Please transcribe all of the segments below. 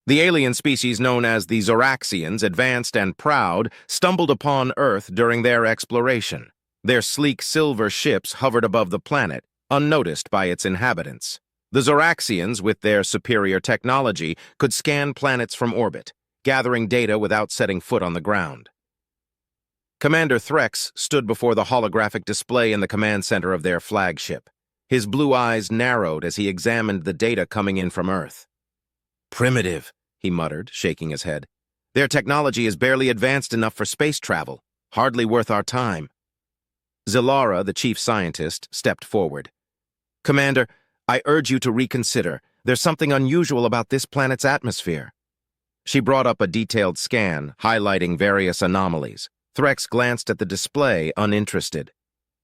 The alien species known as the Zoraxians, advanced and proud, stumbled upon Earth during their exploration. Their sleek silver ships hovered above the planet, unnoticed by its inhabitants. The Zoraxians, with their superior technology, could scan planets from orbit, gathering data without setting foot on the ground. Commander Threx stood before the holographic display in the command center of their flagship. His blue eyes narrowed as he examined the data coming in from Earth. "Primitive," he muttered, shaking his head. "Their technology is barely advanced enough for space travel. Hardly worth our time." Zilara, the chief scientist, stepped forward. "Commander, I urge you to reconsider. There's something unusual about this planet's atmosphere." She brought up a detailed scan, highlighting various anomalies. Threx glanced at the display, uninterested.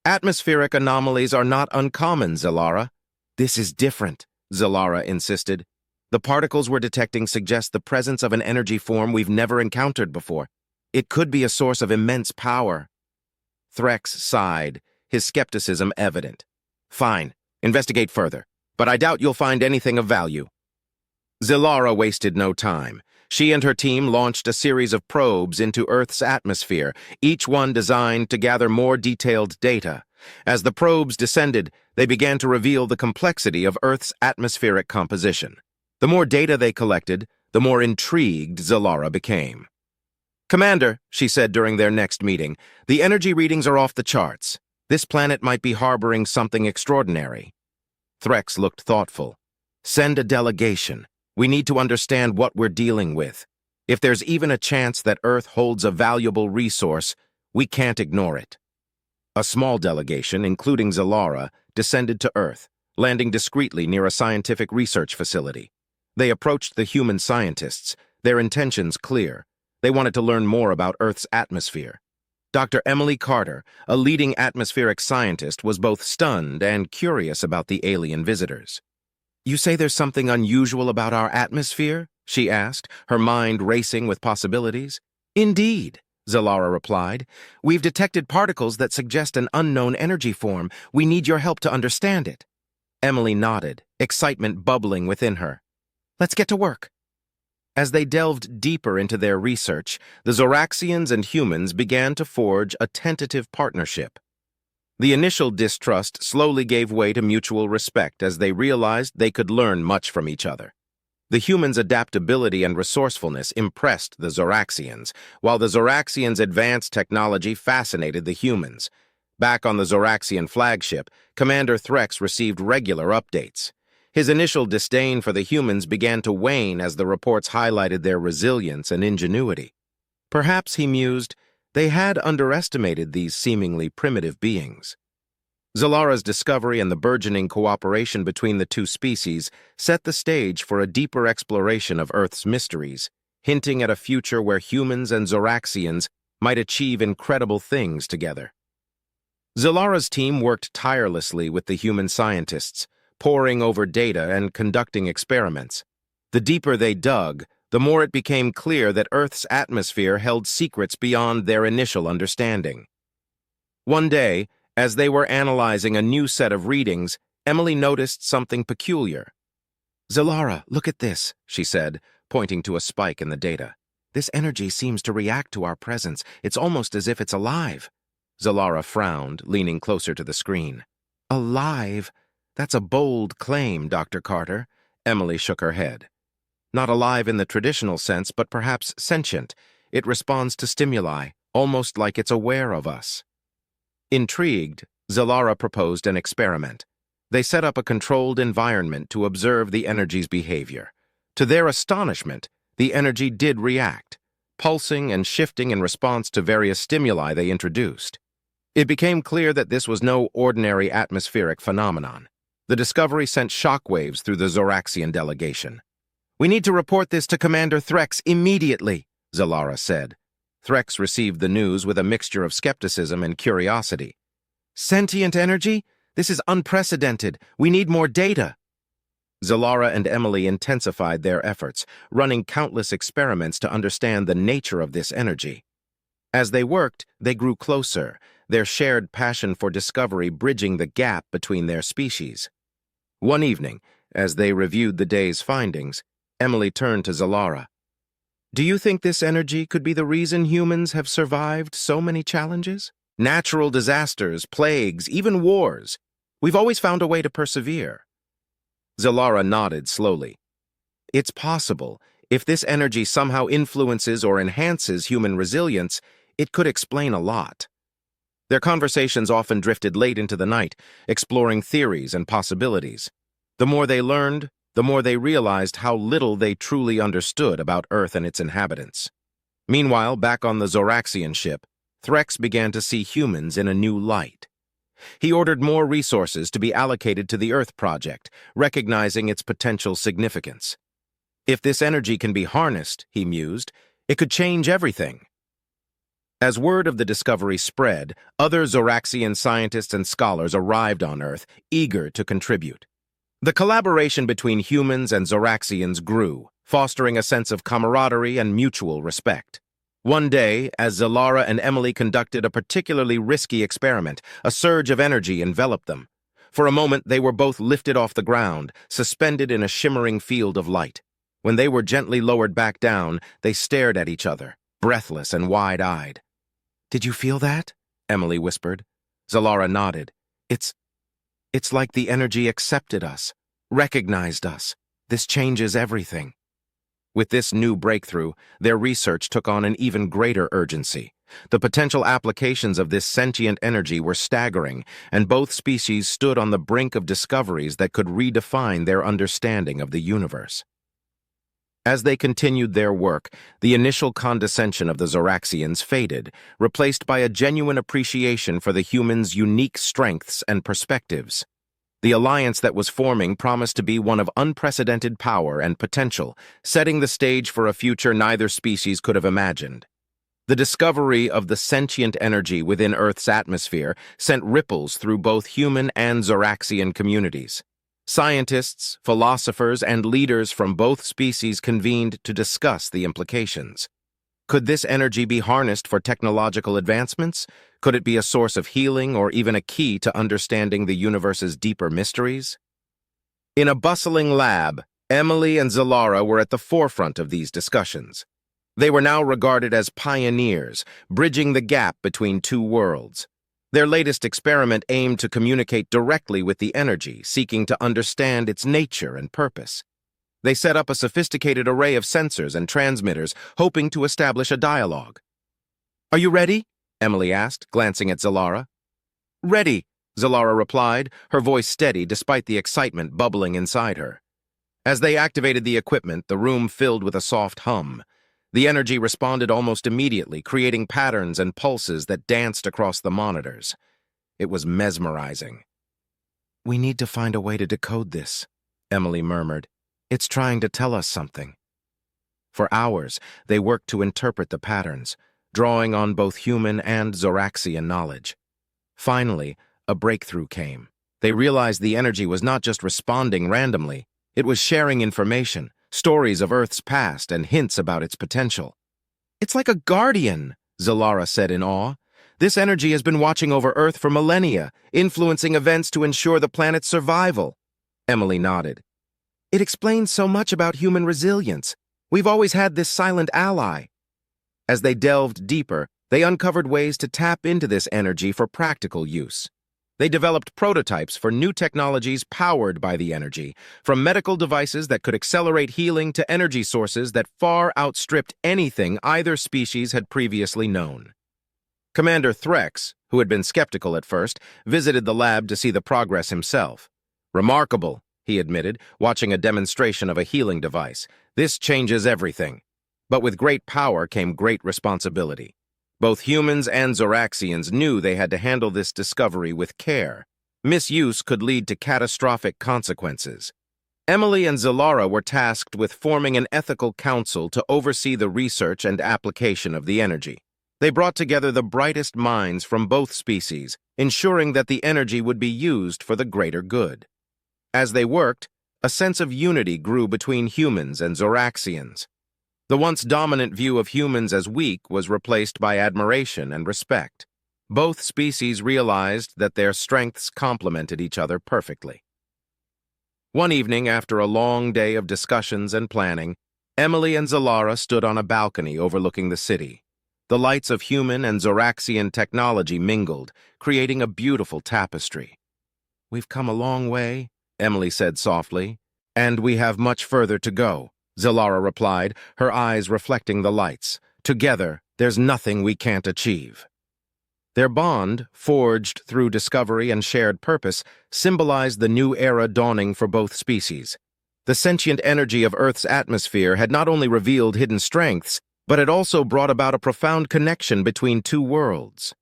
"Atmospheric anomalies are not uncommon, Zilara." "This is different," Zilara insisted. "The particles we're detecting suggest the presence of an energy form we've never encountered before. It could be a source of immense power." Threx sighed, his skepticism evident. "Fine, investigate further, but I doubt you'll find anything of value." Zilara wasted no time. She and her team launched a series of probes into Earth's atmosphere, each one designed to gather more detailed data. As the probes descended, they began to reveal the complexity of Earth's atmospheric composition. The more data they collected, the more intrigued Zilara became. "Commander," she said during their next meeting, "the energy readings are off the charts. This planet might be harboring something extraordinary." Threx looked thoughtful. "Send a delegation. We need to understand what we're dealing with. If there's even a chance that Earth holds a valuable resource, we can't ignore it." A small delegation, including Zilara, descended to Earth, landing discreetly near a scientific research facility. They approached the human scientists, their intentions clear. They wanted to learn more about Earth's atmosphere. Dr. Emily Carter, a leading atmospheric scientist, was both stunned and curious about the alien visitors. "You say there's something unusual about our atmosphere?" she asked, her mind racing with possibilities. "Indeed," Zilara replied. "We've detected particles that suggest an unknown energy form. We need your help to understand it." Emily nodded, excitement bubbling within her. "Let's get to work." As they delved deeper into their research, the Zoraxians and humans began to forge a tentative partnership. The initial distrust slowly gave way to mutual respect as they realized they could learn much from each other. The humans' adaptability and resourcefulness impressed the Zoraxians, while the Zoraxians' advanced technology fascinated the humans. Back on the Zoraxian flagship, Commander Threx received regular updates. His initial disdain for the humans began to wane as the reports highlighted their resilience and ingenuity. Perhaps, he mused, they had underestimated these seemingly primitive beings. Zalara's discovery and the burgeoning cooperation between the two species set the stage for a deeper exploration of Earth's mysteries, hinting at a future where humans and Zoraxians might achieve incredible things together. Zalara's team worked tirelessly with the human scientists, poring over data and conducting experiments. The deeper they dug, the more it became clear that Earth's atmosphere held secrets beyond their initial understanding. One day, as they were analyzing a new set of readings, Emily noticed something peculiar. "Zilara, look at this," she said, pointing to a spike in the data. "This energy seems to react to our presence. It's almost as if it's alive." Zilara frowned, leaning closer to the screen. "Alive? That's a bold claim, Dr. Carter." Emily shook her head. "Not alive in the traditional sense, but perhaps sentient. It responds to stimuli, almost like it's aware of us." Intrigued, Zilara proposed an experiment. They set up a controlled environment to observe the energy's behavior. To their astonishment, the energy did react, pulsing and shifting in response to various stimuli they introduced. It became clear that this was no ordinary atmospheric phenomenon. The discovery sent shockwaves through the Zoraxian delegation. "We need to report this to Commander Threx immediately," Zilara said. Threx received the news with a mixture of skepticism and curiosity. "Sentient energy? This is unprecedented. We need more data." Zilara and Emily intensified their efforts, running countless experiments to understand the nature of this energy. As they worked, they grew closer, their shared passion for discovery bridging the gap between their species. One evening, as they reviewed the day's findings, Emily turned to Zalara. Do you think this energy could be the reason humans have survived so many challenges? Natural disasters, plagues, even wars. We've always found a way to persevere. Zalara nodded slowly. It's possible. If this energy somehow influences or enhances human resilience, it could explain a lot. Their conversations often drifted late into the night, exploring theories and possibilities. The more they learned, the more they realized how little they truly understood about Earth and its inhabitants. Meanwhile, back on the Zoraxian ship, Threx began to see humans in a new light. He ordered more resources to be allocated to the Earth project, recognizing its potential significance. If this energy can be harnessed, he mused, it could change everything. As word of the discovery spread, other Zoraxian scientists and scholars arrived on Earth, eager to contribute. The collaboration between humans and Zoraxians grew, fostering a sense of camaraderie and mutual respect. One day, as Zalara and Emily conducted a particularly risky experiment, a surge of energy enveloped them. For a moment, they were both lifted off the ground, suspended in a shimmering field of light. When they were gently lowered back down, they stared at each other, breathless and wide-eyed. "Did you feel that?" Emily whispered. Zalara nodded. It's like the energy accepted us, recognized us. This changes everything." With this new breakthrough, their research took on an even greater urgency. The potential applications of this sentient energy were staggering, and both species stood on the brink of discoveries that could redefine their understanding of the universe. As they continued their work, the initial condescension of the Zoraxians faded, replaced by a genuine appreciation for the humans' unique strengths and perspectives. The alliance that was forming promised to be one of unprecedented power and potential, setting the stage for a future neither species could have imagined. The discovery of the sentient energy within Earth's atmosphere sent ripples through both human and Zoraxian communities. Scientists, philosophers, and leaders from both species convened to discuss the implications. Could this energy be harnessed for technological advancements? Could it be a source of healing or even a key to understanding the universe's deeper mysteries? In a bustling lab, Emily and Zalara were at the forefront of these discussions. They were now regarded as pioneers, bridging the gap between two worlds. Their latest experiment aimed to communicate directly with the energy, seeking to understand its nature and purpose. They set up a sophisticated array of sensors and transmitters, hoping to establish a dialogue. "Are you ready?" Emily asked, glancing at Zalara. "Ready," Zalara replied, her voice steady despite the excitement bubbling inside her. As they activated the equipment, the room filled with a soft hum. The energy responded almost immediately, creating patterns and pulses that danced across the monitors. It was mesmerizing. "We need to find a way to decode this," Emily murmured. "It's trying to tell us something." For hours, they worked to interpret the patterns, drawing on both human and Zoraxian knowledge. Finally, a breakthrough came. They realized the energy was not just responding randomly, it was sharing information, stories of Earth's past and hints about its potential. "It's like a guardian," Zalara said in awe. "This energy has been watching over Earth for millennia, influencing events to ensure the planet's survival." Emily nodded. "It explains so much about human resilience. We've always had this silent ally." As they delved deeper, they uncovered ways to tap into this energy for practical use. They developed prototypes for new technologies powered by the energy, from medical devices that could accelerate healing to energy sources that far outstripped anything either species had previously known. Commander Threx, who had been skeptical at first, visited the lab to see the progress himself. "Remarkable," he admitted, watching a demonstration of a healing device. "This changes everything." But with great power came great responsibility. Both humans and Zoraxians knew they had to handle this discovery with care. Misuse could lead to catastrophic consequences. Emily and Zalara were tasked with forming an ethical council to oversee the research and application of the energy. They brought together the brightest minds from both species, ensuring that the energy would be used for the greater good. As they worked, a sense of unity grew between humans and Zoraxians. The once dominant view of humans as weak was replaced by admiration and respect. Both species realized that their strengths complemented each other perfectly. One evening, after a long day of discussions and planning, Emily and Zalara stood on a balcony overlooking the city. The lights of human and Zoraxian technology mingled, creating a beautiful tapestry. "We've come a long way," Emily said softly. "And we have much further to go," Zalara replied, her eyes reflecting the lights. "Together, there's nothing we can't achieve." Their bond, forged through discovery and shared purpose, symbolized the new era dawning for both species. The sentient energy of Earth's atmosphere had not only revealed hidden strengths, but it also brought about a profound connection between two worlds.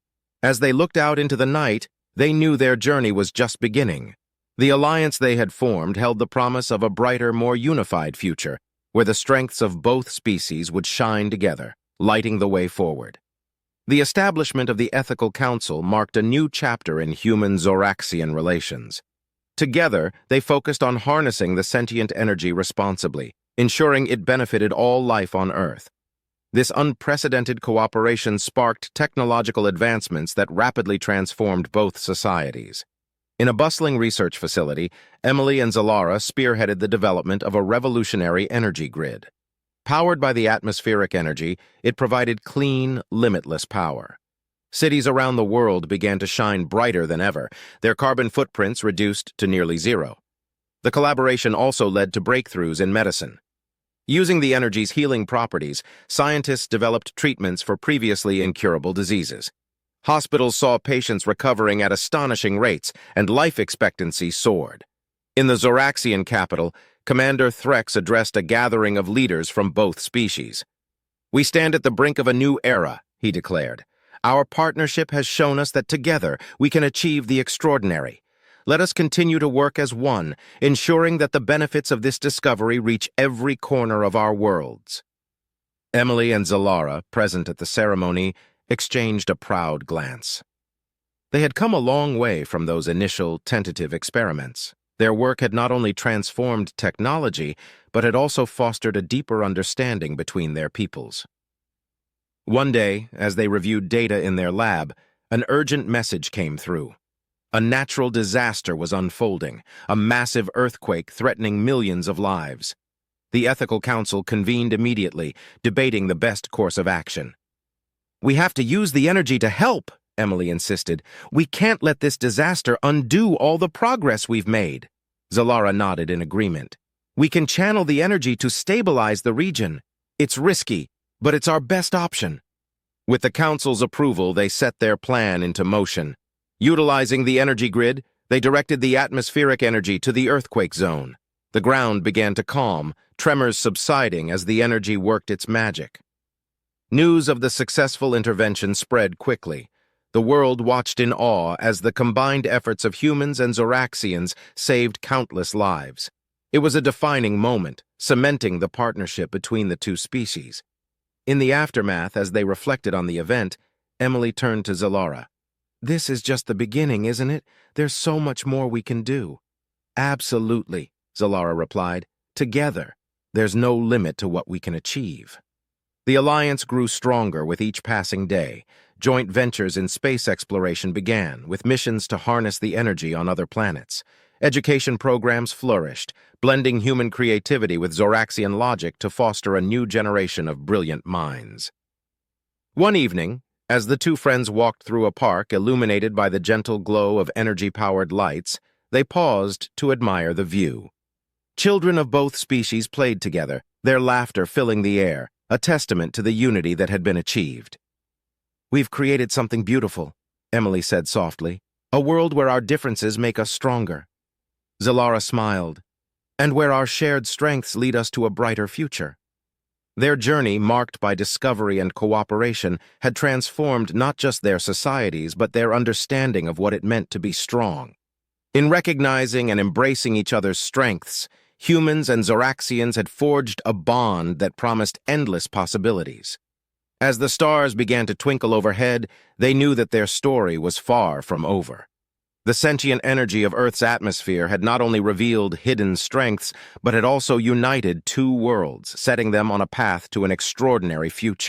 As they looked out into the night, they knew their journey was just beginning. The alliance they had formed held the promise of a brighter, more unified future, where the strengths of both species would shine together, lighting the way forward. The establishment of the Ethical Council marked a new chapter in Human-Zoraxian relations. Together, they focused on harnessing the sentient energy responsibly, ensuring it benefited all life on Earth. This unprecedented cooperation sparked technological advancements that rapidly transformed both societies. In a bustling research facility, Emily and Zalara spearheaded the development of a revolutionary energy grid. Powered by the atmospheric energy, it provided clean, limitless power. Cities around the world began to shine brighter than ever, their carbon footprints reduced to nearly zero. The collaboration also led to breakthroughs in medicine. Using the energy's healing properties, scientists developed treatments for previously incurable diseases. Hospitals saw patients recovering at astonishing rates, and life expectancy soared. In the Zoraxian capital, Commander Threx addressed a gathering of leaders from both species. "We stand at the brink of a new era," he declared. "Our partnership has shown us that together we can achieve the extraordinary. Let us continue to work as one, ensuring that the benefits of this discovery reach every corner of our worlds." Emily and Zalara, present at the ceremony, exchanged a proud glance. They had come a long way from those initial, tentative experiments. Their work had not only transformed technology, but had also fostered a deeper understanding between their peoples. One day, as they reviewed data in their lab, an urgent message came through. A natural disaster was unfolding, a massive earthquake threatening millions of lives. The Ethical Council convened immediately, debating the best course of action. "We have to use the energy to help," Emily insisted. "We can't let this disaster undo all the progress we've made." Zalara nodded in agreement. "We can channel the energy to stabilize the region. It's risky, but it's our best option." With the Council's approval, they set their plan into motion. Utilizing the energy grid, they directed the atmospheric energy to the earthquake zone. The ground began to calm, tremors subsiding as the energy worked its magic. News of the successful intervention spread quickly. The world watched in awe as the combined efforts of humans and Zoraxians saved countless lives. It was a defining moment, cementing the partnership between the two species. In the aftermath, as they reflected on the event, Emily turned to Zalara. "This is just the beginning, isn't it? There's so much more we can do." "Absolutely," Zalara replied. "Together, there's no limit to what we can achieve." The alliance grew stronger with each passing day. Joint ventures in space exploration began, with missions to harness the energy on other planets. Education programs flourished, blending human creativity with Zoraxian logic to foster a new generation of brilliant minds. One evening, as the two friends walked through a park illuminated by the gentle glow of energy-powered lights, they paused to admire the view. Children of both species played together, their laughter filling the air, a testament to the unity that had been achieved. "We've created something beautiful," Emily said softly. "A world where our differences make us stronger." Zalara smiled. "And where our shared strengths lead us to a brighter future." Their journey, marked by discovery and cooperation, had transformed not just their societies, but their understanding of what it meant to be strong. In recognizing and embracing each other's strengths, humans and Zoraxians had forged a bond that promised endless possibilities. As the stars began to twinkle overhead, they knew that their story was far from over. The sentient energy of Earth's atmosphere had not only revealed hidden strengths, but had also united two worlds, setting them on a path to an extraordinary future.